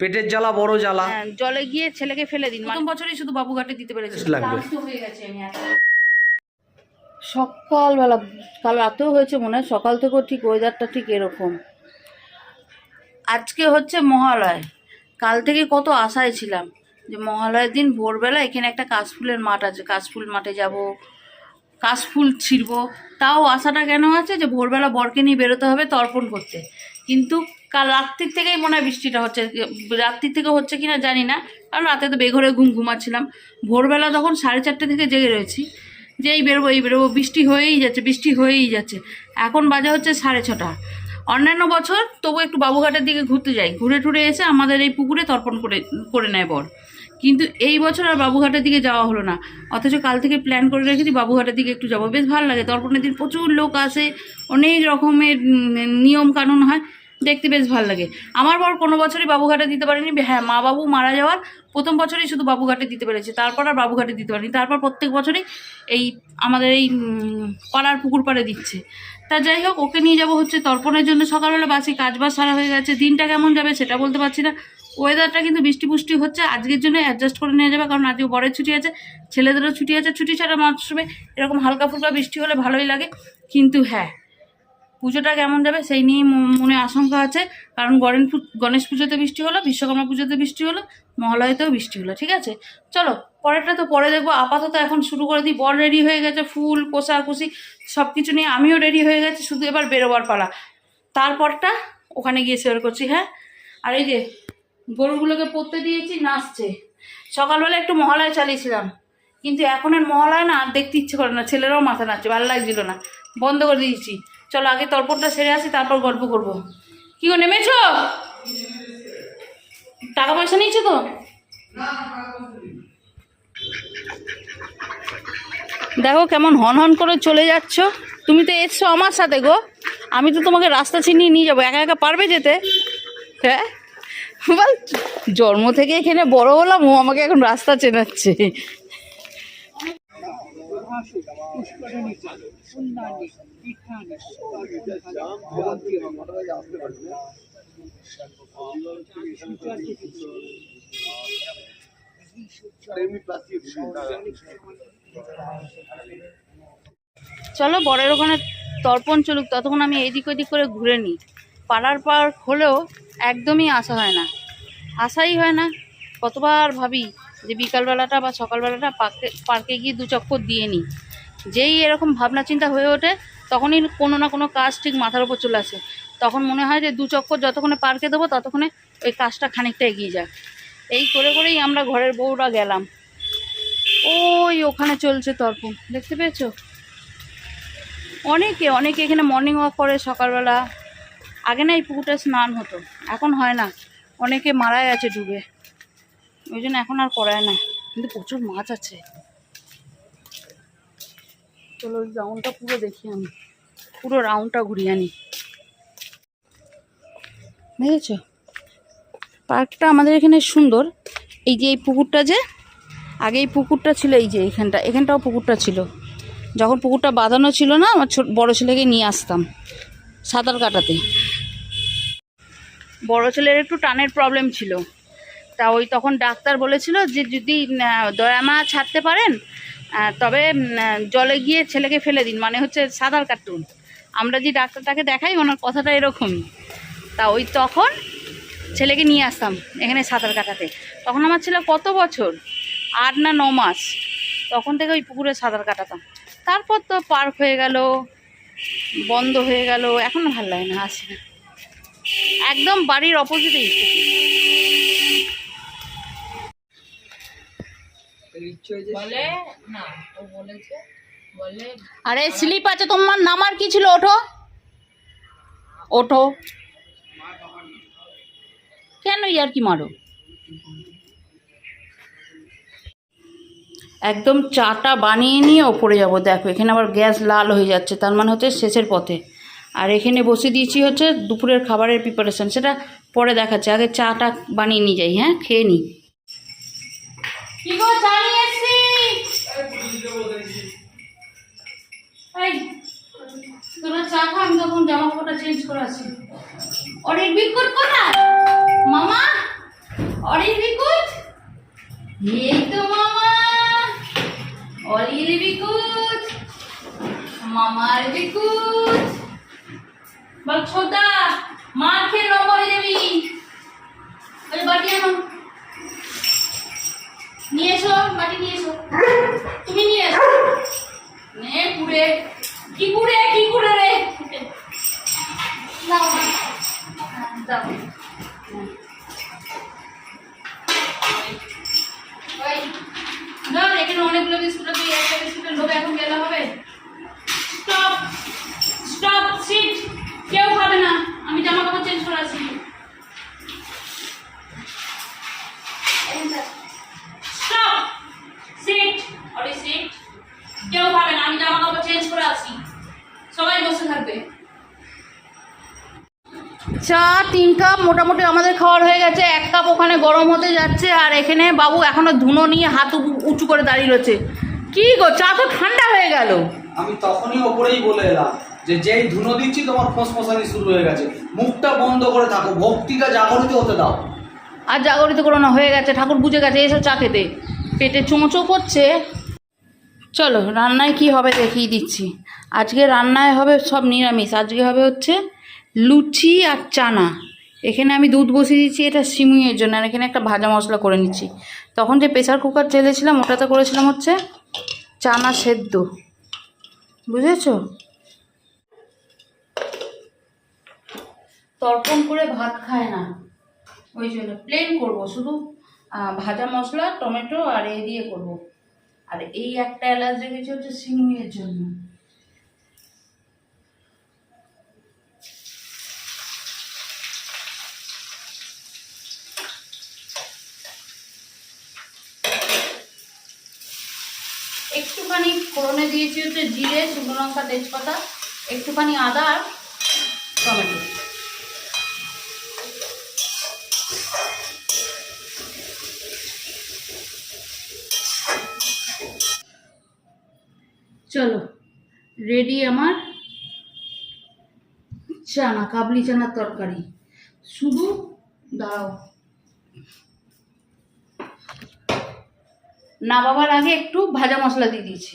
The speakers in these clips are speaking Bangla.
পেটের জ্বালা বড় জ্বালা। জলে গিয়ে ছেলেকে ফেলে দিন। প্রথম বছরই শুধু বাবুঘাটে দিতে পেরেছি। হয়ে গেছে আমি সকালবেলা, কাল রাতেও হয়েছে মনে হয়, সকাল থেকেও ঠিক ওয়েদারটা ঠিক এরকম। আজকে হচ্ছে মহালয়, কাল থেকে কত আশায় ছিলাম যে মহালয়ের দিন ভোরবেলা এখানে একটা কাশফুলের মাঠ আছে, কাশফুল মাঠে যাব, কাশফুল ছিঁড়ব। তাও আশাটা কেন আছে যে ভোরবেলা বরকে নিয়ে বেরোতে হবে তর্পণ করতে। কিন্তু কাল রাত্রির থেকেই মনে হয় বৃষ্টিটা হচ্ছে, রাত্রির থেকে হচ্ছে কিনা জানি না, কারণ রাতে তো বেঘরে ঘুমাচ্ছিলাম। ভোরবেলা তখন 4:30 থেকে জেগে রয়েছি যে এই বেরোবো, বৃষ্টি হয়েই যাচ্ছে। এখন বাজে হচ্ছে 6:30। অন্যান্য বছর তবু একটু বাবুঘাটের দিকে ঘুরতে যাই, ঘুরে টুরে এসে আমাদের এই পুকুরে তর্পণ করে নেয় বর। কিন্তু এই বছর আর বাবুঘাটের দিকে যাওয়া হলো না। অথচ কাল থেকে প্ল্যান করে রেখেছি বাবুঘাটের দিকে একটু যাবো, বেশ ভালো লাগে। তর্পণের দিন প্রচুর লোক আসে, অনেক রকমের নিয়ম কানুন হয়, দেখতে বেশ ভালো লাগে। আমার বর কোনো বছরই বাবুঘাটে দিতে পারেনি। হ্যাঁ, মা বাবু মারা যাওয়ার প্রথম বছরই শুধু বাবুঘাটে দিতে পেরেছে, তারপর আর বাবুঘাটে দিতে পারেনি। তারপর প্রত্যেক বছরই এই আমাদের এই পাড়ার পুকুর পাড়ে দিচ্ছে। তা যাই হোক, ওকে নিয়ে যাবো হচ্ছে তর্পণের জন্য। সকালবেলা বাসি কাজবাজ সারা হয়ে গেছে, দিনটা কেমন যাবে সেটা বলতে পারছি না। ওয়েদারটা কিন্তু বৃষ্টি হচ্ছে, আজকের জন্য অ্যাডজাস্ট করে নিয়ে যাবে, কারণ আজকে বরের ছুটি আছে, ছেলেদেরও ছুটি আছে। ছুটি ছাড়া মরশুমে এরকম হালকা ফুলকা বৃষ্টি হলে ভালোই লাগে। কিন্তু হ্যাঁ, পুজোটা কেমন যাবে সেই নিয়ে মনে আশঙ্কা আছে, কারণ গণেশ পুজোতে বৃষ্টি হলো, বিশ্বকর্মা পুজোতে বৃষ্টি হলো, মহালয়াতেও বৃষ্টি হলো। ঠিক আছে, চলো পরেরটা তো পরে দেখবো। আপাতত এখন শুরু করে দিই। বর রেডি হয়ে গেছে, ফুল কোষাকুষি সব কিছু নিয়ে, আমিও রেডি হয়ে গেছি, শুধু এবার বেরোবার পালা। তারপরটা ওখানে গিয়ে শেয়ার করছি। হ্যাঁ, আর এই যে গরুগুলোকে পড়তে দিয়েছি, নাচছে। সকালবেলা একটু মহালয়া চালিয়েছিলাম, কিন্তু এখন আর মহালয়া না, আর দেখতে ইচ্ছে করে না, ছেলেরাও মাথা নাচছে, ভালো লাগছিল না, বন্ধ করে দিয়েছি। চলো আগে তর্পণটা সেরে আসি, তারপর গল্প করবো। কি গো, নেমেছো? টাকা পয়সা নিয়েছো তো? দেখো কেমন হন করে চলে যাচ্ছ। তুমি তো এসছো আমার সাথে গো, আমি তো তোমাকে রাস্তা চিনিয়ে নিয়ে যাবো, একা একা পারবে যেতে? হ্যাঁ বল, জন্ম থেকে এখানে বড় হলাম, ও আমাকে এখন রাস্তা চেনাচ্ছে। চলো বরের ওখানে তর্পণ চলুক, ততক্ষণ আমি এইদিক ওইদিক করে ঘুরে নিই। পাড়ার পার্ক হলেও একদমই আসা আসাই হয় না। কতবার ভাবি যে বিকালবেলাটা বা সকালবেলাটা পার্কে গিয়ে 2 চক্কর দিয়ে নিই। যেই এরকম ভাবনা চিন্তা হয়ে ওঠে, তখনই কোনো না কোনো কাজ ঠিক মাথার উপর চলে আসে। তখন মনে হয় যে 2 চক্কর যতক্ষণে পার্কে দেবো ততক্ষণে ওই কাজটা খানিকটা এগিয়ে যাক। এই করেই আমরা ঘরের বউরা গেলাম। ওই ওখানে চলছে তর্পণ, দেখতে পেয়েছো? অনেকে এখানে মর্নিং ওয়াক করে সকালবেলা। আগে না এই পুকুরটা স্নান হতো, এখন হয় না, অনেকে মারা গেছে ডুবে, ওই জন্য এখন আর করায় না। কিন্তু প্রচুর মাছ আছে। চলো ওই রাউন্ডটা পুরো দেখি, আমি পুরো রাউন্ডটা ঘুরিয়ে আনি। দেখেছো পার্কটা আমাদের এখানে সুন্দর। এই যে এই পুকুরটা, যে আগে এই পুকুরটা ছিল, এই যে এখানটাও পুকুরটা ছিল। যখন পুকুরটা বাঁধানো ছিল না, আমার বড় ছেলেকে নিয়ে আসতাম সাঁতার কাটাতে। বড় ছেলের একটু টানের প্রবলেম ছিল, তা ওই তখন ডাক্তার বলেছিল যে যদি দয়ামা ছাড়তে পারেন তবে জলে গিয়ে ছেলেকে ফেলে দিন, মানে হচ্ছে সাঁতার কাটুন। আমরা যে ডাক্তারটাকে দেখাই ওনার কথাটা এরকমই। তা ওই তখন ছেলেকে নিয়ে আসতাম এখানে সাঁতার কাটাতে। তখন আমার ছেলে কত বছর, 8 না 9 মাস, তখন থেকে ওই পুকুরে সাঁতার কাটাতাম। তারপর তো পার্ক হয়ে গেল, বন্ধ হয়ে গেল, এখন ভালো লাগে না, আসি না। একদম বাড়ির অপোজিটেই। আরে স্লিপ আছে তোমার, নামার কি ছিল? ওঠো কেন ইয়ার কি মারো? একদম চাটা বানিয়ে নিয়ে ওপরে যাবো। দেখো এখানে আবার গ্যাস লাল হয়ে যাচ্ছে, তার মানে হচ্ছে শেষের পথে। আর এখানে বসে দিয়েছি হচ্ছে দুপুরের খাবারের প্রিপারেশন, সেটা পরে দেখাচ্ছে, আগে চাটা বানিয়ে নিয়ে যাই। হ্যাঁ, খেয়ে নিই। কি গো, চা নিয়ে এসছি। তোরা চা খা, আমি তখন জামা কাপড়টা চেঞ্জ করে আসি। অনেক বিক্কট কোথায় মামা? অরিল বিকুট, এই তো মামা অরিল বিকুট, মামার বিকুট। বল ছোটা মার খেয়ে লম্বা হয়ে যাবি। ওই বাটি আনো, নিয়ে এসো, বাটি নিয়ে এসো, তুমি নিয়ে এসো। নে কুড়ে, কি কুড়ে কি কুড়ে রে, নাও দাও। ধর এখানে অনেকগুলো বিস্কুট, তুই একটা বিস্কুটের লোভ এখন গেলে হবে? স্টপ স্টপ, সিট, কেউ খাবে না, আমি জামা কাপড় চেঞ্জ করে আসি। স্টপ, সিট, অরে সিট, কেউ খাবে না, আমি জামা কাপড় চেঞ্জ করে আসি, সবাই বসে থাকবে। চা 3 কাপ মোটামুটি আমাদের খাওয়ার হয়ে গেছে, 1 কাপ ওখানে গরম হতে যাচ্ছে। আর এখানে বাবু এখনো ধুনো নিয়ে হাত উঁচু করে দাঁড়িয়ে রয়েছে। কি গো, চা তো ঠান্ডা হয়ে গেল। আমি তখনই ওপরেই বলে এলাম যে যেই ধুনো দিচ্ছি তোমার ফোঁসফোঁসানি শুরু হয়ে গেছে, মুখটা বন্ধ করে থাকো, ভক্তিটা জাগরিত হতে দাও। আর জাগরিত করো না, হয়ে গেছে, ঠাকুর বুঝে গেছে, এসব চা খেতে পেটে চোঁচো করছে। চলো রান্নায় কি হবে দেখিয়ে দিচ্ছি। আজকে রান্নায় হবে সব নিরামিষ। আজকে হবে হচ্ছে লুচি আর চানা। এখানে আমি দুধ বসিয়ে দিচ্ছি, এটা সিমুইয়ের জন্য। আর এখানে একটা ভাজা মশলা করে নিচ্ছি। তখন যে প্রেসার কুকার ঢেলেছিলাম ওটাতে করেছিলাম হচ্ছে চানা সেদ্ধ, বুঝেছো? তর্পণ করে ভাত খায় না, ওই জন্য প্লেন করবো, শুধু ভাজা মশলা টমেটো আর এই দিয়ে করবো। আর এই একটা এলাচ রেখেছি হচ্ছে সিমুইয়ের জন্য। একটুখানি ফোড়নে দিয়েছি হচ্ছে জিরে, শুকনো লঙ্কা, তেজপাতা, একটুখানি আদা আর টমেটো। চলো রেডি আমার চানা, কাবলি চানার তরকারি। শুধু দাঁড়াও, নামাবার আগে একটু ভাজা মশলা দিয়ে দিয়েছি,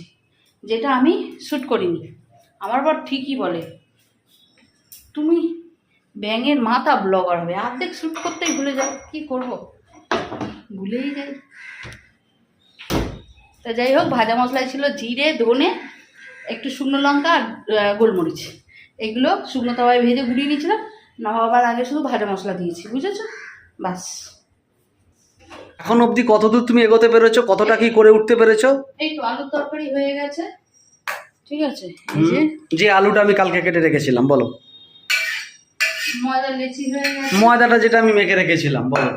যেটা আমি শ্যুট করিনি। আমার বর ঠিকই বলে তুমি ব্যাঙের মাথা ব্লগার হবে, অর্ধেক শ্যুট করতেই ভুলে যাও। কি করব, ভুলেই যাই। তা যাই হোক, ভাজা মশলায় ছিল জিরে, ধনে, একটু শুকনো লঙ্কা আর গোলমরিচ। এগুলো শুকনো তাওয়ায় ভেজে গুঁড়িয়ে নিয়েছিলাম। নামাবার আগে শুধু ভাজা মশলা দিয়েছি, বুঝেছো? বাস। এখন অবধি কতদূর তুমি এগোতে পেরেছো, কতটা কি করে উঠতে পেরেছো? এই তো আলুর তরকারি হয়ে গেছে, ঠিক আছে। যে আলুটা আমি কালকে কেটে রেখেছিলাম, বলো। ময়দা লেচি হয়ে গেছে, ময়দাটা যেটা আমি মেখে রেখেছিলাম, বলো।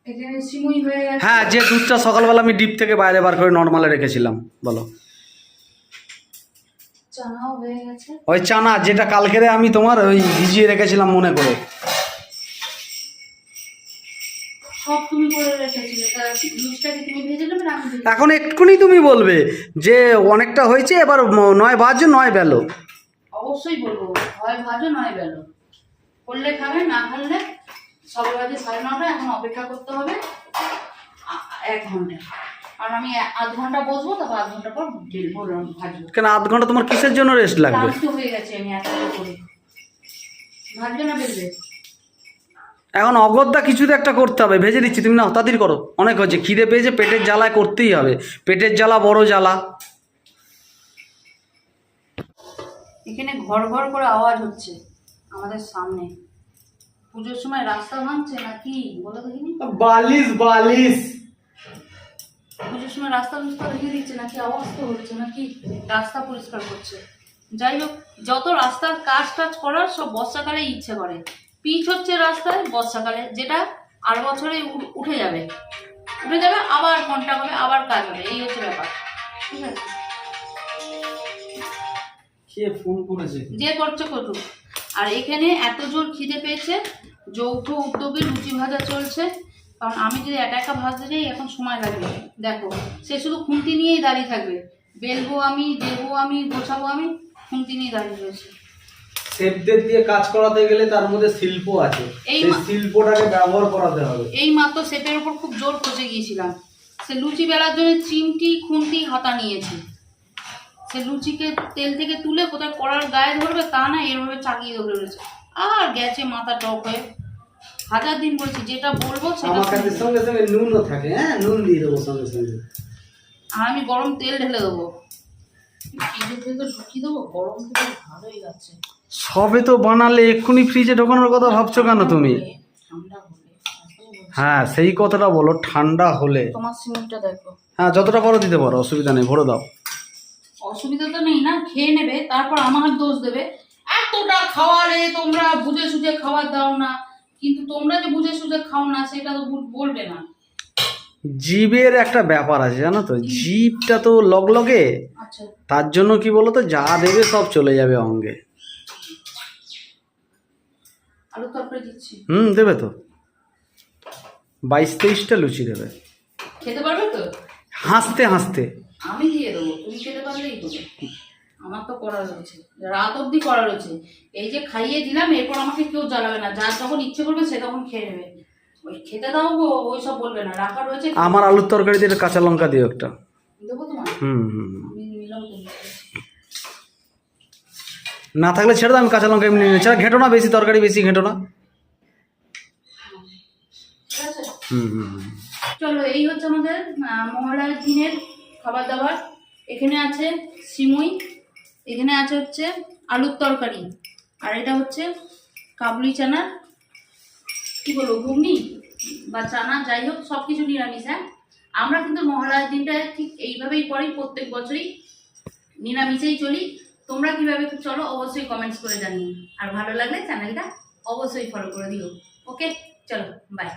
এখানে সিমুই হয়ে গেছে। হ্যাঁ, যে দুধটা সকালবেলা আমি ডিপ থেকে বাইরে বার করে নর্মালে রেখেছিলাম, বলো। চানাও হয়ে গেছে। ওই চানা যেটা কালকেরে আমি তোমার ওই ভিজিয়ে রেখেছিলাম মনে করে। সব তুমি করে রেখেছিলে, তা লুচিটাকে তুমি ভেজে নেবে না আমি ভেজে? এখন এক্ষুনি তুমি বলবে যে অনেকটা হয়েছে, এবার নয় ভাজো নয় বেলো। অবশ্যই বলবো, হয় ভাজো নয় বেলো। করলে খাবে, না করলে সবে বাজে 9:30। এখন অপেক্ষা করতে হবে 1 ঘন্টা, কারণ আমি আধ ঘন্টা বসবো, তারপর আধ ঘন্টা পর বেলবো, ভাজবো। কেন আধ ঘন্টা তোমার কিসের জন্য রেস্ট লাগবে? ক্লান্ত হয়ে গেছে আমি এত করে। ভাজবে না বেলবে? এখন অগত্যা কিছুতে একটা করতে হবে, ভেজে দিচ্ছি, তুমি না তাড়াতাড়ি করো, অনেক হচ্ছে, খিদে পেয়েছে, পেটের জ্বালায় করতেই হবে, পেটের জ্বালা বড় জ্বালা। এখানে ঘর ঘর করে আওয়াজ হচ্ছে আমাদের সামনে। পুজোর সময় রাস্তা ভাঙছে নাকি বলো দেখিনি? বালিশ বালিশ পুজোর সময় রাস্তা ভেঙে দিচ্ছে নাকি, আওয়াজ তো হচ্ছে নাকি, রাস্তা পরিষ্কার করছে। যাই হোক, যত রাস্তার কাজ টাজ করার সব বর্ষাকালে ইচ্ছে করে। পিচ হচ্ছে রাস্তায় বর্ষাকালে, যেটা আর বছরে উঠে যাবে, আবার ঘন্টা হবে, আবার কাজ হবে, এই হচ্ছে ব্যাপার, ঠিক আছে? কে ফোন করেছে? যে করছে করুক। আর এখানে এত জোর খিদে পেয়েছে, যৌথ উদ্যোগে লুচি ভাজা চলছে। কারণ আমি যদি একা একা ভাজতে যাই এখন সময় লাগবে। দেখো, সে শুধু খুন্তি নিয়েই দাঁড়িয়ে থাকবে, বেলবো আমি, দেবো আমি, গোছাবো আমি, খুন্তি নিয়ে দাঁড়িয়ে রয়েছে। শেফদের দিয়ে কাজ করাতে গেলে তার মধ্যে শিল্প আছে, এই এই শিল্পটাকে ব্যবহার করাতে হবে। এই মাত্র শেফের উপর খুব জোর পচে গিয়েছিলাম, সে লুচি বেলার জন্য চিমটি খুন্তি হাতা নিয়েছে, সে লুচিকে তেল থেকে তুলে কোথায় কড়ার গায়ে ধরবে তা না এরভাবে চাকিয়ে ধরে রয়েছে, আর গেছে মাথা টক হয়ে। 1000 দিন বলছি যেটা বলবো সেটা আমার কাছে সঙ্গে সঙ্গে নুনও থাকে, হ্যাঁ নুন দিয়ে দেবো সঙ্গে সঙ্গে। আর আমি গরম তেল ঢেলে দেবো, ফ্রিজের ভেতর ঢুকিয়ে দেবো, গরম তেল ভালোই যাচ্ছে। সবে তো বানালে এক্ষুনি ফ্রিজে ঢোকানোর কথা ভাবছো কেন তুমি? ঠান্ডা হলে হ্যাঁ সেই কথাটা বলো, ঠান্ডা হলে। তোমার সিমেন্টটা দেখো। হ্যাঁ যতটা পারো দিতে পারো, অসুবিধা নেই, ভরে দাও। অসুবিধা তো নেই না, খেয়ে নেবে তারপর আমার দোষ দেবে, এতটা খাওয়ালে তোমরা বুঝে সুঝে খাবার দাও না, কিন্তু তোমরা যে বুঝে সুঝে খাও না সেটা তো বলবে না। জীবের একটা ব্যাপার আছে জানো তো, জীবটা তো লগলগে, আচ্ছা তার জন্য কি বলতো যা দেবে সব চলে যাবে অঙ্গে। আলু তরকারি দিচ্ছি, দেবে তো 22-23টা লুচি দেবে, খেতে পারবে তো? হাসতে হাসতে। আমি দিয়ে দেবো, তুমি খেতে পারলেই হলো, আমার তো করা রয়েছে, রাত অবধি করা রয়েছে। এই যে খাইয়ে দিলাম, এরপর আমাকে কেউ জ্বালাবে না, যার যখন ইচ্ছে করবে সে তখন খেয়ে নেবে, ওই খেতে দাও গো ওই সব বলবে না, রাখা রয়েছে। আমার আলুর তরকারি দিয়ে কাঁচা লঙ্কা দিও একটা। দেবো তোমার, হুম আমি নিলাম তো। না থাকলে ছেড়ে দাও, আমি কাঁচা লঙ্কা এমনি নিয়ে, ঘেটো না বেশি, তরকারি বেশি ঘেটো না। ঠিক আছে হুম। চলো, এই হচ্ছে আমাদের মহালয়ার দিনের খাবার দাবার। এখানে আছে সিমুই, এখানে আছে হচ্ছে আলুর তরকারি, আর এটা হচ্ছে কাবুলি চানা, কি বলবো ঘুগনি বা চানা, যাই হোক সব কিছু নিরামিষ। হ্যাঁ, আমরা কিন্তু মহালয়ার দিনটা ঠিক এইভাবেই করি, প্রত্যেক বছরই নিরামিষেই চলি। তোমরা কিভাবে চলো অবশ্যই কমেন্টস করে জানিও, আর ভালো লাগলে চ্যানেলটা অবশ্যই ফলো করে দিও। ওকে চলো, বাই।